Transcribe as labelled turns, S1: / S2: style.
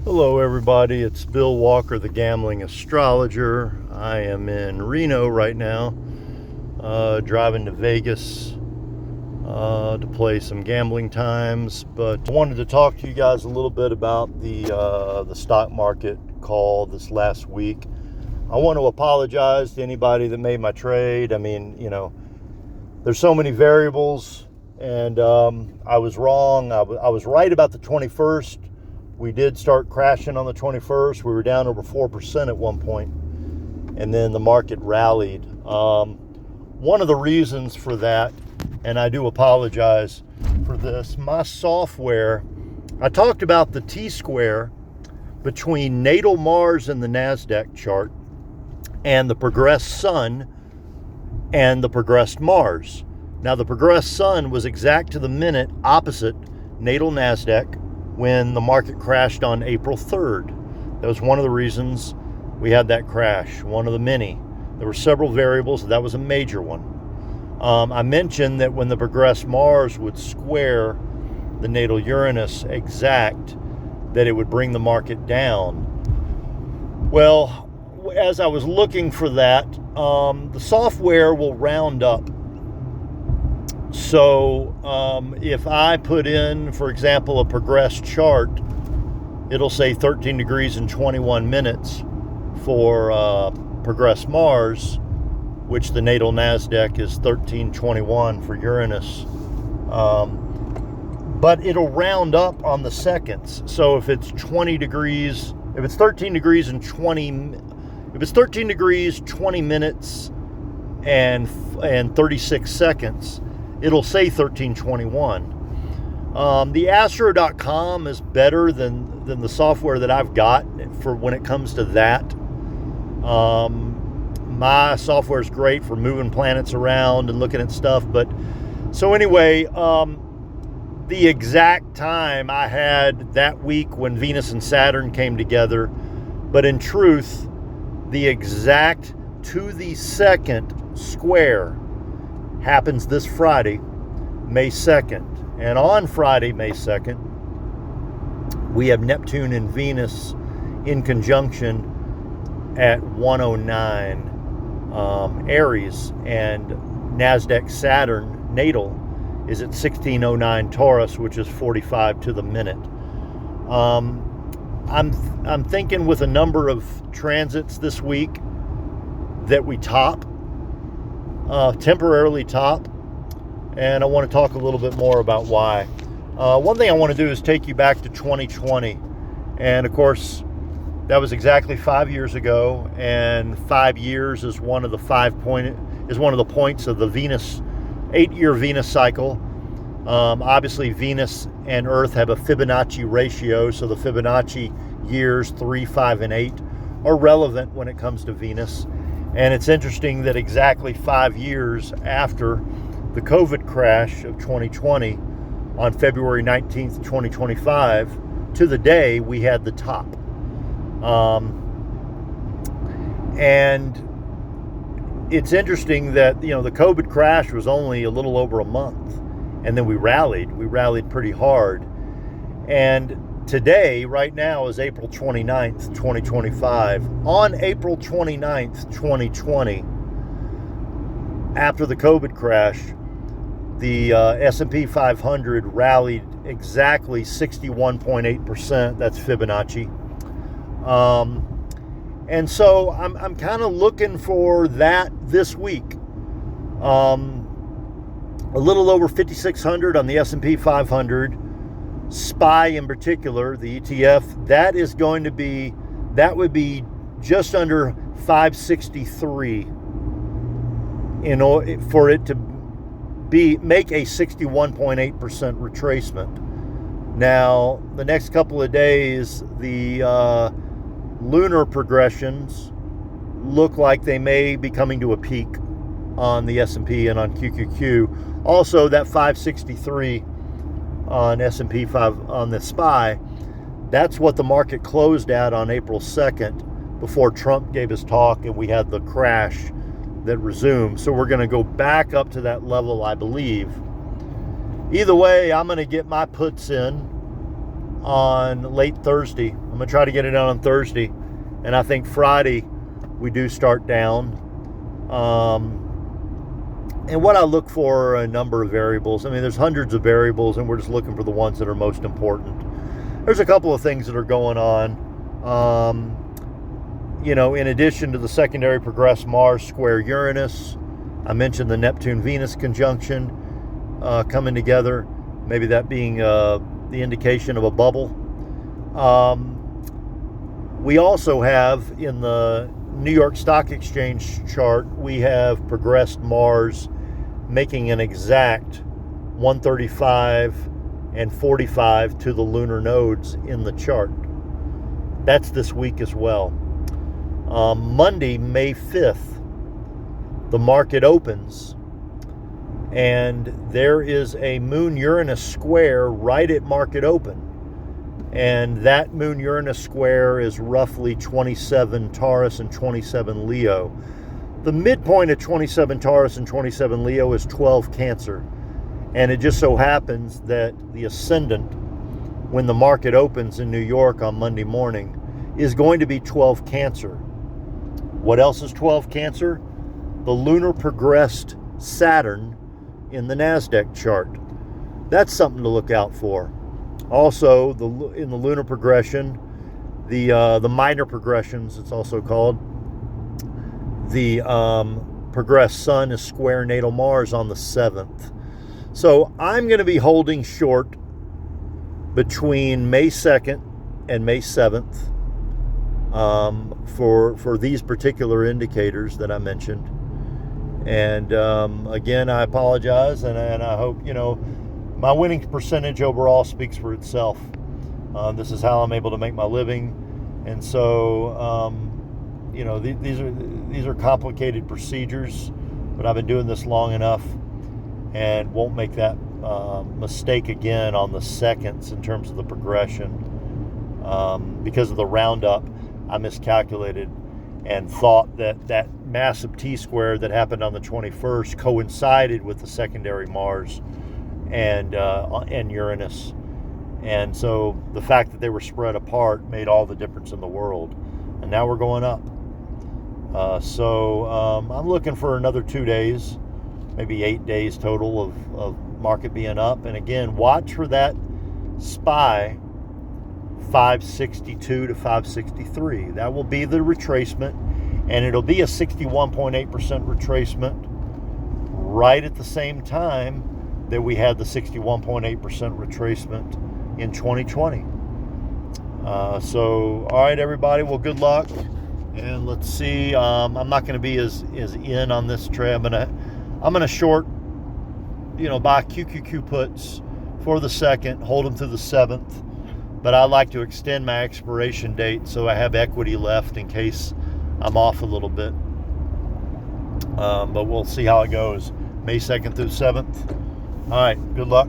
S1: Hello everybody, it's Bill Walker, the Gambling Astrologer. I am in Reno right now, driving to Vegas to play some gambling times. But I wanted to talk to you guys a little bit about the stock market call this last week. I want to apologize to anybody that made my trade. I mean, there's so many variables, and I was wrong. I was right about the 21st. We did start crashing on the 21st. We were down over 4% at one point, and then the market rallied. One of the reasons for that, and I do apologize for this, my software, I talked about the T-square between natal Mars and the NASDAQ chart and the progressed Sun and the progressed Mars. Now, the progressed Sun was exact to the minute opposite natal NASDAQ when the market crashed on April 3rd. That was one of the reasons we had that crash, one of the many. There were several variables, that was a major one. I mentioned that when the progressed Mars would square the natal Uranus exact, that it would bring the market down. Well, as I was looking for that, the software will round up. So if I put in, for example, a progressed chart, it'll say 13 degrees and 21 minutes for progressed Mars, which the natal NASDAQ is 1321 for Uranus. But it'll round up on the seconds. So if it's 20 degrees, if it's 13 degrees and 20, if it's 13 degrees, 20 minutes and 36 seconds, it'll say 1321. The Astro.com is better than the software that I've got for when it comes to that. My software is great for moving planets around and looking at stuff. But so anyway, the exact time I had that week when Venus and Saturn came together, but in truth, the exact to the second square happens this Friday, May 2nd. And on Friday, May 2nd, we have Neptune and Venus in conjunction at 109 Aries, and NASDAQ Saturn natal is at 1609 Taurus, which is 45 to the minute. I'm thinking with a number of transits this week that we top, temporarily top, and I want to talk a little bit more about why. One thing I want to do is take you back to 2020, and of course that was exactly 5 years ago, and 5 years is one of the points of the Venus 8-year Venus cycle. Obviously Venus and Earth have a Fibonacci ratio, so the Fibonacci years 3, 5, and 8 are relevant when it comes to Venus. And it's interesting that exactly 5 years after the COVID crash of 2020, on February 19th, 2025, to the day, we had the top. And it's interesting that, the COVID crash was only a little over a month, and then we rallied pretty hard. And today, right now, is April 29th, 2025. On April 29th, 2020, after the COVID crash, the S&P 500 rallied exactly 61.8%. That's Fibonacci. And so I'm kind of looking for that this week. A little over 5,600 on the S&P 500. SPY in particular, the ETF, that would be just under 563 for it to make a 61.8% retracement. Now, the next couple of days, the lunar progressions look like they may be coming to a peak on the S&P and on QQQ. Also, that 563 on S&P 5 on the SPY, that's what the market closed at on April 2nd before Trump gave his talk and we had the crash that resumed. So we're going to go back up to that level, I believe. Either way, I'm going to get my puts in on late Thursday. I'm going to try to get it out on Thursday. And I think Friday we do start down. And what I look for are a number of variables. I mean, there's hundreds of variables, and we're just looking for the ones that are most important. There's a couple of things that are going on. In addition to the secondary progressed Mars square Uranus, I mentioned the Neptune-Venus conjunction coming together, maybe that being the indication of a bubble. We also have, in the New York Stock Exchange chart, we have progressed Mars making an exact 135 and 45 to the lunar nodes in the chart. That's this week as well. Monday, May 5th, the market opens, and there is a Moon-Uranus square right at market open. And that Moon-Uranus square is roughly 27 Taurus and 27 Leo. The midpoint of 27 Taurus and 27 Leo is 12 Cancer. And it just so happens that the ascendant, when the market opens in New York on Monday morning, is going to be 12 Cancer. What else is 12 Cancer? The lunar progressed Saturn in the NASDAQ chart. That's something to look out for. Also, in the lunar progression, the minor progressions, it's also called, the progressed Sun is square natal Mars on the 7th. So I'm going to be holding short between May 2nd and May 7th for these particular indicators that I mentioned. And again, I apologize, and I hope, my winning percentage overall speaks for itself. This is how I'm able to make my living. And so, these are complicated procedures, but I've been doing this long enough and won't make that mistake again on the seconds in terms of the progression. Because of the roundup, I miscalculated and thought that massive T-square that happened on the 21st coincided with the secondary Mars and Uranus. And so the fact that they were spread apart made all the difference in the world. And now we're going up. So I'm looking for another 2 days, maybe 8 days total of market being up. And again, watch for that SPY 562 to 563. That will be the retracement, and it'll be a 61.8% retracement right at the same time that we had the 61.8% retracement in 2020. So, all right, everybody. Well, good luck, and let's see. I'm not going to be as in on this trade. I'm gonna short, buy QQQ puts for the 2nd, hold them through the 7th. But I like to extend my expiration date so I have equity left in case I'm off a little bit. But we'll see how it goes. May 2nd through 7th. All right, good luck.